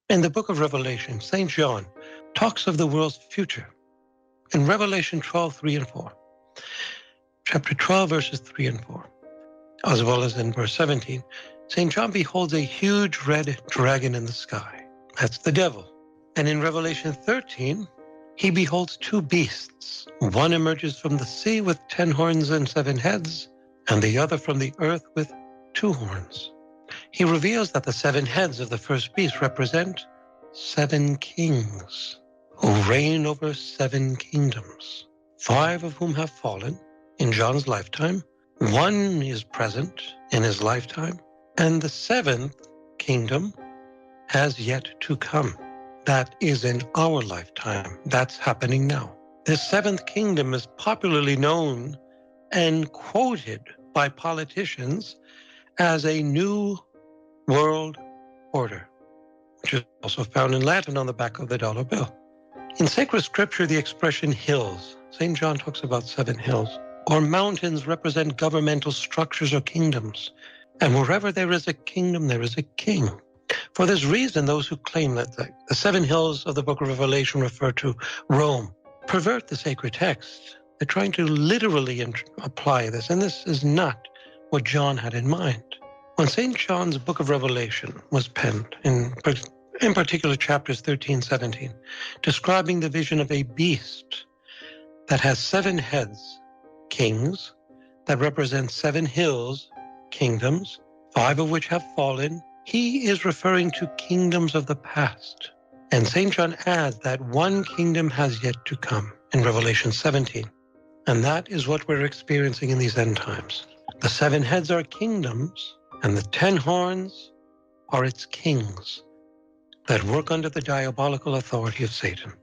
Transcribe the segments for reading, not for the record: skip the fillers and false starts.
In the book of Revelation, St. John talks of the world's future. In Revelation 12:3-4, chapter 12, verses 3 and 4, as well as in verse 17, St. John beholds a huge red dragon in the sky. That's the devil. And in Revelation 13, he beholds two beasts. One emerges from the sea with 10 horns and 7 heads, and the other from the earth with 2 horns. He reveals that the 7 heads of the first beast represent 7 kings who reign over 7 kingdoms, 5 of whom have fallen in John's lifetime. 1 is present in his lifetime, and the 7th kingdom has yet to come. That is in our lifetime. That's happening now. This 7th kingdom is popularly known and quoted by politicians as a new world order, which is also found in Latin on the back of the dollar bill. In sacred scripture, the expression hills, St. John talks about 7 hills, or mountains represent governmental structures or kingdoms. And wherever there is a kingdom, there is a king. For this reason, those who claim that the 7 hills of the book of Revelation refer to Rome pervert the sacred text. They're trying to literally apply this, and this is not what John had in mind. When St. John's book of Revelation was penned, in particular chapters 13, 17, describing the vision of a beast that has 7 heads, kings, that represent 7 hills, kingdoms, 5 of which have fallen, he is referring to kingdoms of the past. And St. John adds that 1 kingdom has yet to come in Revelation 17. And that is what we're experiencing in these end times. The 7 heads are kingdoms, and the 10 horns are its kings that work under the diabolical authority of Satan.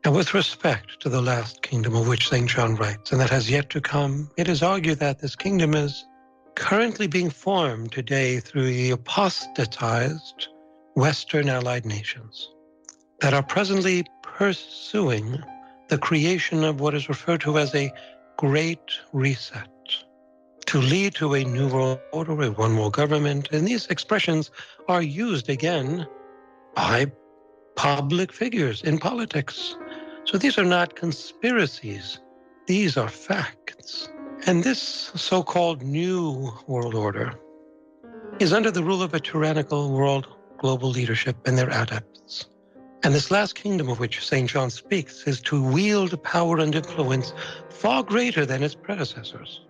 And with respect to the last kingdom of which St. John writes, and that has yet to come, it is argued that this kingdom is currently being formed today through the apostatized Western allied nations that are presently pursuing the creation of what is referred to as a great reset to lead to a new world order, a one world government. And these expressions are used again by public figures in politics. So these are not conspiracies. These are facts. And this so-called new world order is under the rule of a tyrannical world global leadership and their adepts. And this last kingdom of which St. John speaks is to wield power and influence far greater than its predecessors.